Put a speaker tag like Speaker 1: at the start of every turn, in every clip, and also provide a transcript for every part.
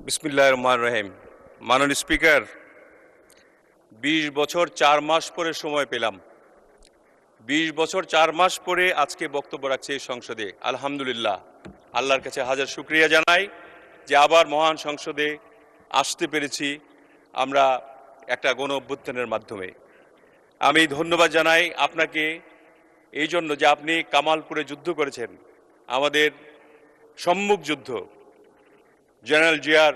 Speaker 1: বিসমিল্লাহির রহমানির রহিম। মাননীয় স্পিকার, ২০ বছর ৪ মাস পরে সময় পেলাম। ২০ বছর ৪ মাস পরে আজকে বক্তব্য রাখছি এই সংসদে। আলহামদুলিল্লাহ, আল্লাহর কাছে হাজার শুকরিয়া জানাই যে আবার মহান সংসদে আসতে পেরেছি আমরা একটা গণ অভ্যুত্থানের মাধ্যমে। আমি ধন্যবাদ জানাই আপনাকে এই জন্য যে আপনি কামালপুরে যুদ্ধ করেছেন, আমাদের সম্মুখ যুদ্ধ জেনারেল জিয়ার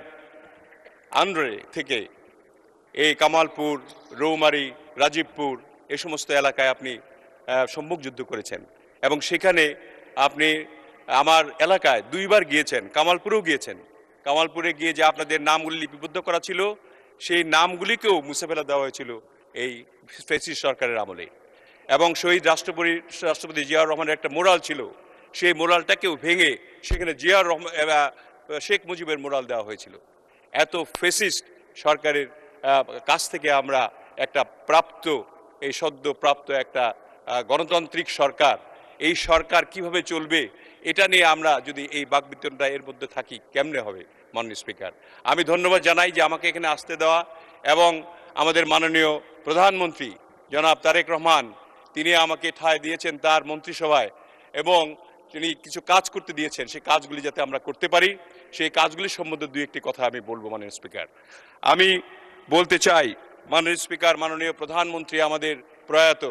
Speaker 1: আন্ডারে থেকে এই কামালপুর, রৌমারী, রাজীবপুর এই সমস্ত এলাকায় আপনি সম্মুখ যুদ্ধ করেছেন এবং সেখানে আপনি আমার এলাকায় 2 বার গিয়েছেন, কামালপুরেও গিয়েছেন। কামালপুরে গিয়ে যে আপনাদের নামগুলি লিপিবদ্ধ করা ছিল সেই নামগুলিকেও মুছে ফেলে দেওয়া হয়েছিল এই ফ্যাসিস্ট সরকারের আমলে। এবং শহীদ রাষ্ট্রপতি জিয়াউর রহমানের একটা মোরাল ছিল, সেই মোরালটাকেও ভেঙে সেখানে জিয়াউর রহমান শেখ মুজিবের মোরাল দেওয়া হয়েছিল। এত ফ্যাসিস্ট সরকারের কাছ থেকে আমরা একটা এই সদ্য প্রাপ্ত একটা গণতান্ত্রিক সরকার, এই সরকার কিভাবে চলবে এটা নিয়ে আমরা যদি এই বাকবিতণ্ডা এর মধ্যে থাকি কেমনে হবে? মাননীয় স্পিকার, আমি ধন্যবাদ জানাই যে আমাকে এখানে আসতে দেওয়া এবং আমাদের মাননীয় প্রধানমন্ত্রী জনাব তারেক রহমান তিনি আমাকে ঠাঁই দিয়েছেন তার মন্ত্রিসভায় এবং তিনি কিছু কাজ করতে দিয়েছেন, সেই কাজগুলি যাতে আমরা করতে পারি সেই কাজগুলি সম্বন্ধে 2-1টি কথা আমি বলবো। মাননীয় স্পিকার, আমি বলতে চাই মাননীয় স্পিকার, মাননীয় প্রধানমন্ত্রী আমাদের প্রয়াত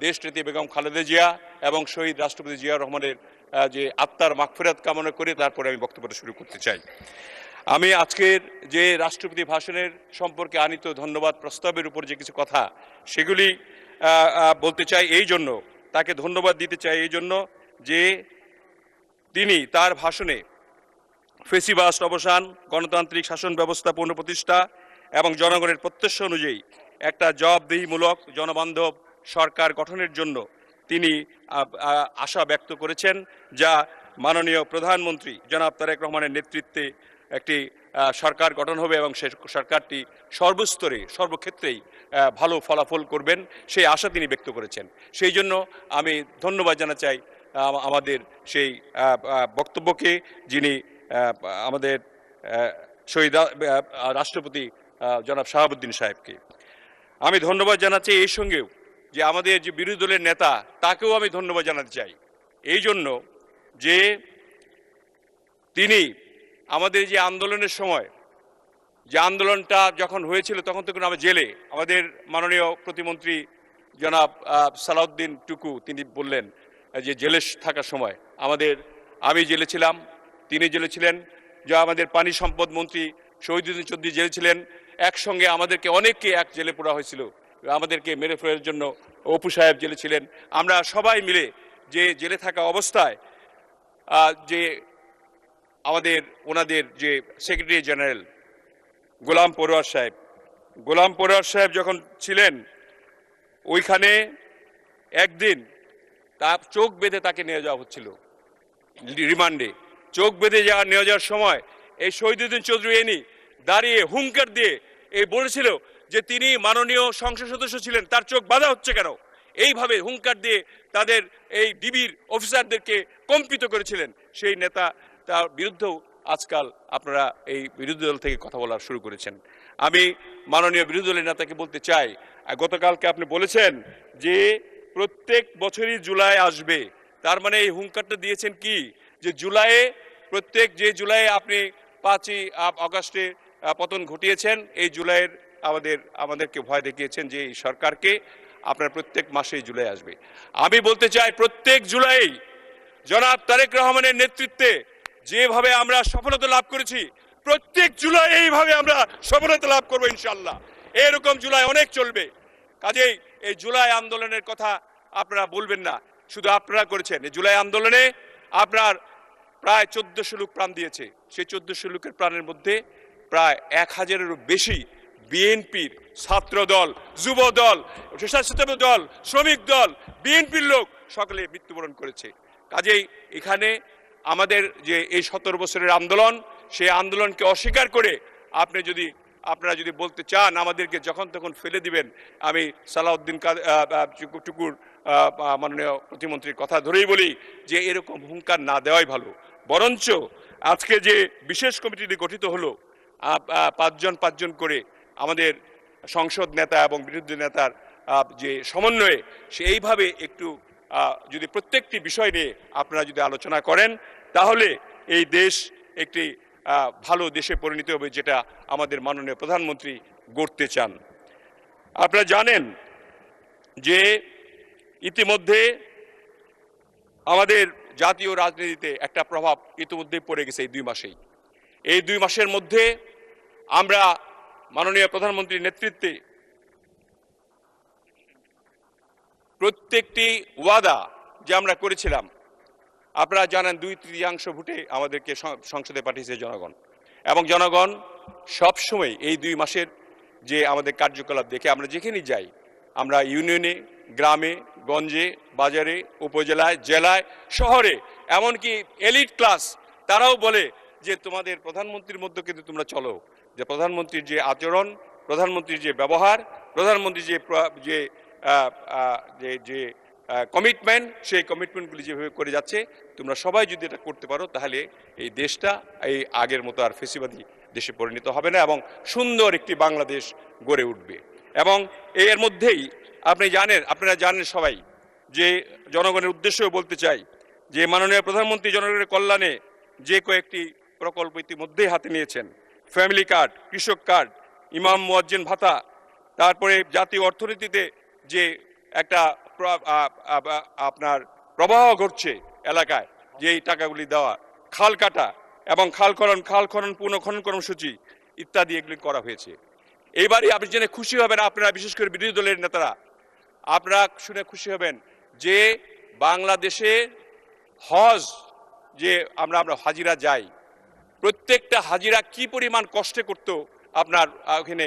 Speaker 1: দেশনেত্রী বেগম খালেদা জিয়া এবং শহীদ রাষ্ট্রপতি জিয়াউর রহমানের যে আত্মার মাগফিরাত কামনা করে তারপরে আমি বক্তব্যটা শুরু করতে চাই। আমি আজকের যে রাষ্ট্রপতি ভাষণের সম্পর্কে আনিত ধন্যবাদ প্রস্তাবের উপর যে কিছু কথা সেগুলি বলতে চাই, এই জন্য তাকে ধন্যবাদ দিতে চাই এই জন্য যে তিনি তার ভাষণে ফ্যাসিবাদ অবসান, গণতান্ত্রিক শাসন ব্যবস্থা পুনঃপ্রতিষ্ঠা এবং জনগণের প্রত্যাশা অনুযায়ী একটা জবাবদিহিমূলক জনবান্ধব সরকার গঠনের জন্য তিনি আশা ব্যক্ত করেছেন, যা মাননীয় প্রধানমন্ত্রী জনাব তারেক রহমানের নেতৃত্বে একটি সরকার গঠন হবে এবং সে সরকারটি সর্বস্তরে সর্বক্ষেত্রেই ভালো ফলাফল করবেন সেই আশা তিনি ব্যক্ত করেছেন। সেই জন্য আমি ধন্যবাদ জানাতে চাই আমাদের সেই বক্তব্যকে, যিনি আমাদের শহীদ রাষ্ট্রপতি জনাব শাহাবুদ্দিন সাহেবকে। আমি ধন্যবাদ জানাচ্ছি এই সঙ্গেও যে আমাদের যে বিরোধী দলের নেতা তাকেও আমি ধন্যবাদ জানাতে চাই এই জন্য যে তিনি আমাদের যে আন্দোলনের সময়, যে আন্দোলনটা যখন হয়েছিল তখন তখন আমরা জেলে, আমাদের মাননীয় প্রতিমন্ত্রী জনাব সালাউদ্দিন টুকু তিনি বললেন যে জেলে থাকার সময় আমি জেলে ছিলাম, তিনি জেলে ছিলেন, যা আমাদের পানি সম্পদ মন্ত্রী শহীদুদ্দিন চৌধুরী জেলে ছিলেন, একসঙ্গে আমাদেরকে অনেককে এক জেলে পোড়া হয়েছিল, আমাদেরকে মেরে ফেলার জন্য অপু সাহেব জেলে ছিলেন। আমরা সবাই মিলে যে জেলে থাকা অবস্থায় যে ওনাদের যে সেক্রেটারি জেনারেল গোলাম পরোয়ার সাহেব যখন ছিলেন ওইখানে একদিন তার চোখ বেঁধে তাকে নিয়ে যাওয়া হচ্ছিল রিমান্ডে। চোখ বেঁধে নিয়ে যাওয়ার সময় এই শহীদুদ্দিন চৌধুরী দাঁড়িয়ে হুঙ্কার দিয়ে বলেছিল যে তিনি মাননীয় সংসদ সদস্য ছিলেন, তার চোখ বাঁধা হচ্ছে কেন? এইভাবে হুঙ্কার দিয়ে তাদের এই ডিবির অফিসারদেরকে কম্পিত করেছিলেন। সেই নেতা তার বিরুদ্ধেও আজকাল আপনারা এই বিরোধী দল থেকে কথা বলা শুরু করেছেন। আমি মাননীয় বিরোধী দলের নেতাকে বলতে চাই, গতকালকে আপনি বলেছেন যে প্রত্যেক বছরই জুলাই আসবে, তার মানে এই হুঙ্কারটা দিয়েছেন কি যে জুলাইয়ে আপনি 5ই আগস্টে পতন ঘটিয়েছেন, এই জুলাইয়ের আমাদেরকে ভয় দেখিয়েছেন যে এই সরকারকে আপনার প্রত্যেক মাসেই জুলাই আসবে। আমি বলতে চাই প্রত্যেক জুলাই জনাব তারেক রহমানের নেতৃত্বে যেভাবে আমরা সফলতা লাভ করেছি প্রত্যেক জুলাই এইভাবে আমরা সফলতা লাভ করবো ইনশাল্লাহ। এরকম জুলাই অনেক চলবে। কাজেই এই জুলাই আন্দোলনের কথা আপনারা বলবেন না, শুধু আপনারা করেছেন। এই জুলাই আন্দোলনে আপনার প্রায় 1400 লোক প্রাণ দিয়েছে, সেই 1400 লোকের প্রাণের মধ্যে প্রায় 1000-এরও বেশি বিএনপির ছাত্র দল, যুব দল, স্বেচ্ছাসেবক দল, শ্রমিক দল, বিএনপির লোক সকলে মৃত্যুবরণ করেছে। কাজেই এখানে আমাদের যে এই 17 বছরের আন্দোলন, সেই আন্দোলনকে অস্বীকার করে আপনারা যদি বলতে চান আমাদেরকে যখন তখন ফেলে দিবেন, আমি সালাউদ্দিন টুকুর মাননীয় প্রতিমন্ত্রীর কথা ধরেই বলি যে এরকম হুঙ্কার না দেওয়াই ভালো। বরঞ্চ আজকে যে বিশেষ কমিটি গঠিত হলো পাঁচজন পাঁচজন করে আমাদের সংসদ নেতা এবং বিরোধী নেতার যে সমন্বয়ে সেইভাবে একটু যদি প্রত্যেকটি বিষয় নিয়ে আপনারা যদি আলোচনা করেন তাহলে এই দেশ একটি ভালো দেশে পরিণত হবে, যেটা আমাদের মাননীয় প্রধানমন্ত্রী গড়তে চান। আপনারা জানেন যে ইতিমধ্যে আমাদের জাতীয় রাজনীতিতে একটা প্রভাব ইতিমধ্যে পড়ে গেছে এই 2 মাসেই। এই 2 মাসের মধ্যে আমরা মাননীয় প্রধানমন্ত্রীর নেতৃত্বে প্রত্যেকটি ওয়াদা যে আমরা করেছিলাম, আপনারা জানেন 2/3 ভোটে আমাদেরকে সংসদে পাঠিয়েছে জনগণ, এবং জনগণ সবসময় এই 2 মাসের যে আমাদের কার্যকলাপ দেখে আমরা যেখানেই যাই, আমরা ইউনিয়নে, গ্রামে, গঞ্জে, বাজারে, উপজেলায়, জেলায়, শহরে, এমনকি এলিট ক্লাস তারাও বলে যে তোমাদের প্রধানমন্ত্রীর মধ্যে কিন্তু তোমরা চলো, যে প্রধানমন্ত্রীর যে আচরণ, প্রধানমন্ত্রীর যে ব্যবহার, প্রধানমন্ত্রী যে কমিটমেন্ট, সেই কমিটমেন্টগুলি যেভাবে করে যাচ্ছে, তোমরা সবাই যদি এটা করতে পারো তাহলে এই দেশটা এই আগের মতো আর ফেসিবাদী দেশে পরিণত হবে না এবং সুন্দর একটি বাংলাদেশ গড়ে উঠবে। এবং এর মধ্যেই আপনারা জানেন সবাই যে জনগণের উদ্দেশ্যেও বলতে চাই যে মাননীয় প্রধানমন্ত্রী জনগণের কল্যাণে যে কয়েকটি প্রকল্প ইতিমধ্যেই হাতে নিয়েছেন, ফ্যামিলি কার্ড, কৃষক কার্ড, ইমাম মুয়াজ্জিন ভাতা, তারপরে জাতীয় অর্থনীতিতে যে একটা আপনার প্রবাহ ঘটছে এলাকায়, যে এই টাকাগুলি দেওয়া, খাল কাটা এবং খাল খনন পুনঃখনন কর্মসূচি ইত্যাদি এগুলি করা হয়েছে। এইবারই আপনি জেনে খুশি হবেন, আপনারা বিশেষ করে বিরোধী দলের নেতারা আপনারা শুনে খুশি হবেন যে বাংলাদেশে হজ যে আমরা হাজিরা যাই, প্রত্যেকটা হাজিরা কি পরিমাণ কষ্টে করতো আপনার ওখানে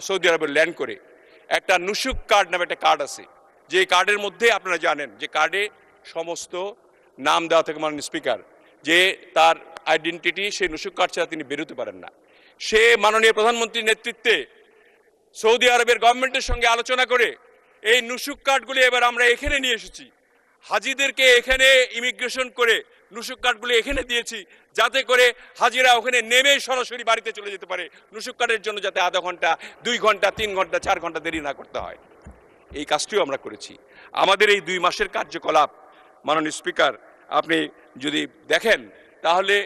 Speaker 1: সৌদি আরবে ল্যান্ড করে। একটা নুসুক কার্ড নামে একটা কার্ড আছে, যে কার্ডের মধ্যে আপনারা জানেন যে কার্ডে সমস্ত নাম দেওয়া থেকে মাননীয় স্পিকার, যে তার আইডেন্টিটি সেই নুসুক কার্ড ছাড়া তিনি বেরোতে পারেন না। সে মাননীয় প্রধানমন্ত্রীর নেতৃত্বে সৌদি আরবের গভর্নমেন্টের সঙ্গে আলোচনা করে এই নুসুক কার্ডগুলি এবার আমরা এখানে নিয়ে এসেছি। হাজিদেরকে এখানে ইমিগ্রেশন করে নুসুক কার্ডগুলি এখানে দিয়েছি, যাতে করে হাজিরা ওখানে নেমে সরাসরি বাড়িতে চলে যেতে পারে, নুসুক কার্ডের জন্য যাতে আধা ঘন্টা, 2 ঘন্টা, 3 ঘন্টা, 4 ঘন্টা দেরি না করতে হয়। এই কাজটিও আমরা করেছি। আমাদের এই 2 মাসের কার্যকলাপ মাননীয় স্পিকার আপনি যদি দেখেন তাহলে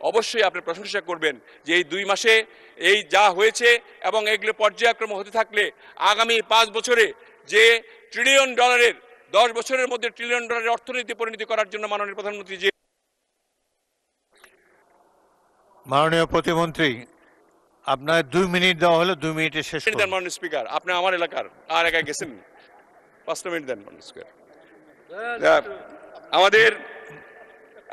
Speaker 1: অবশ্যই আপনি প্রশংসা করবেন যে এই 2 মাসে এই যা হয়েছে এবং এগুলো পর্যায়ক্রমে হতে থাকলে আগামী 5 বছরে যে $1 ট্রিলিয়ন 10 বছরের মধ্যে $1 ট্রিলিয়ন অর্থনীতি পরিণতি করার জন্য মাননীয় প্রধানমন্ত্রী যে
Speaker 2: মাননীয় প্রতিমন্ত্রী আপনার 2 মিনিট দেওয়া হলো, 2 মিনিটে শেষ করুন।
Speaker 1: মাননীয় স্পিকার আপনি আমার এলাকার আর এলাকায় গেছেন, 5 মিনিট দেন মাননীয় স্পিকার। আমাদের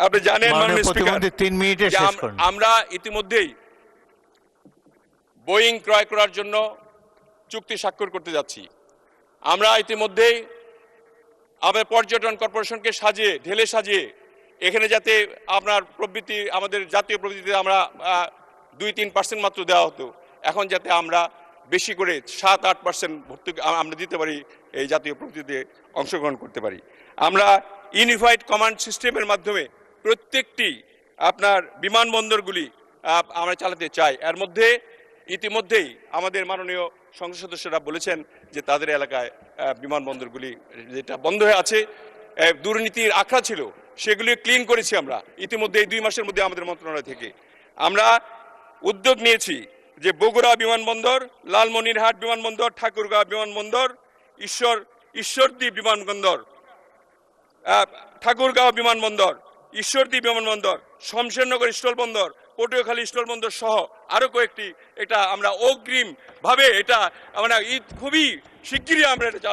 Speaker 1: আপনি জানেন মাননীয় স্পিকার
Speaker 2: 3 মিনিটে শেষ করুন।
Speaker 1: আমরা ইতিমধ্যেই বোয়িং ক্রয় করার জন্য চুক্তি স্বাক্ষর করতে যাচ্ছি। আমরা ইতিমধ্যেই আমাদের পর্যটন কর্পোরেশনকে ঢেলে সাজিয়ে এখানে যাতে আপনার প্রবৃত্তি, আমাদের জাতীয় প্রবৃত্তিতে আমরা 2-3% মাত্র দেওয়া হতো, এখন যাতে আমরা বেশি করে 7-8% ভর্তুকি আমরা দিতে পারি, এই জাতীয় প্রবৃত্তিতে অংশগ্রহণ করতে পারি। আমরা ইউনিফাইড কমান্ড সিস্টেমের মাধ্যমে প্রত্যেকটি আপনার বিমানবন্দরগুলি আমরা চালাতে চাই। এর মধ্যে ইতিমধ্যেই আমাদের মাননীয় সংসদ সদস্যরা বলেছেন যে তাদের এলাকায় বিমানবন্দরগুলি যেটা বন্ধ হয়ে আছে, দুর্নীতির আখড়া ছিল, সেগুলি ক্লিন করেছি আমরা ইতিমধ্যে এই 2 মাসের মধ্যে। আমাদের মন্ত্রণালয় থেকে আমরা উদ্যোগ নিয়েছি যে বগুড়া বিমানবন্দর, লালমনিরহাট বিমানবন্দর, ঠাকুরগাঁও বিমানবন্দর, ঈশ্বরদী বিমানবন্দর, ঠাকুরগাঁও বিমানবন্দর, ঈশ্বরদী বিমানবন্দর, শমশেরনগর স্থলবন্দর, পটুয়াখালী স্থলবন্দর সহ আরো কয়েকটি, এটা আমরা অগ্রিম ভাবে এটা আমরা খুবই শিগগিরই আমরা এটা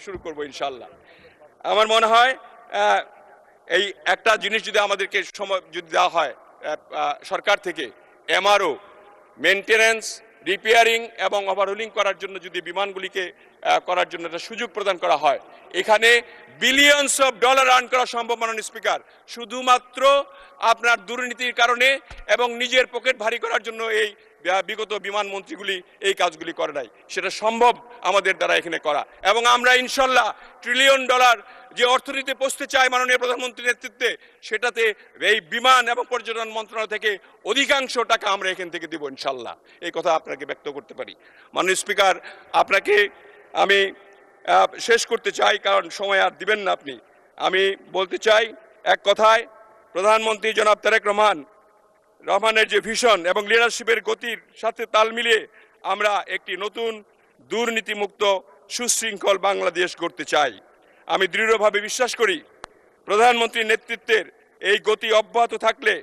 Speaker 1: শুরু করবো ইনশাল্লাহ। আমার মনে হয় এই একটা জিনিস যদি আমাদেরকে সময় যদি দেওয়া হয় সরকার থেকে, এমআরও, মেনটেন্যান্স, রিপেয়ারিং এবং ওভারহোলিং করার জন্য যদি বিমানগুলিকে করার জন্য একটা সুযোগ প্রদান করা হয়, এখানে বিলিয়নস অফ ডলার আর্ন করা সম্ভব মাননীয় স্পিকার। শুধুমাত্র আপনার দুর্নীতির কারণে এবং নিজের পকেট ভারী করার জন্য এই বিগত বিমান মন্ত্রীগুলি এই কাজগুলি করে নাই। সেটা সম্ভব আমাদের দ্বারা এখানে করা, এবং আমরা ইনশাল্লাহ $1 ট্রিলিয়ন যে অর্থনীতি পৌঁছতে চাই মাননীয় প্রধানমন্ত্রীর নেতৃত্বে, সেটাতে এই বিমান এবং পর্যটন মন্ত্রণালয় থেকে অধিকাংশ টাকা আমরা এখান থেকে দিব ইনশাল্লাহ। এই কথা আপনাকে ব্যক্ত করতে পারি। মাননীয় স্পিকার, আপনাকে আমি শেষ করতে চাই, কারণ সময় আর দিবেন না আপনি। আমি বলতে চাই এক কথায়, প্রধানমন্ত্রী জনাব তারেক রহমানের যে ভিশন এবং লিডারশিপের গতির সাথে তাল মিলিয়ে আমরা একটি নতুন দুর্নীতিমুক্ত সুশৃঙ্খল বাংলাদেশ গড়তে চাই। আমি দৃঢ়ভাবে বিশ্বাস করি প্রধানমন্ত্রীর নেতৃত্বের এই গতি অব্যাহত থাকলে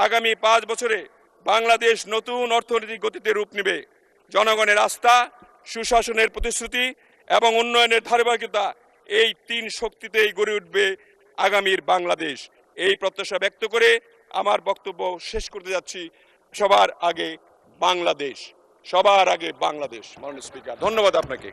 Speaker 1: আগামী 5 বছরে বাংলাদেশ নতুন অর্থনৈতিক গতিতে রূপ নেবে। জনগণের আস্থা, সুশাসনের প্রতিশ্রুতি এবং উন্নয়নের ধারাবাহিকতা, এই 3 শক্তিতেই গড়ে উঠবে আগামীর বাংলাদেশ। এই প্রত্যাশা ব্যক্ত করে আমার বক্তব্য শেষ করতে যাচ্ছি। সবার আগে বাংলাদেশ, সবার আগে বাংলাদেশ। মাননীয় স্পিকার, ধন্যবাদ আপনাকে।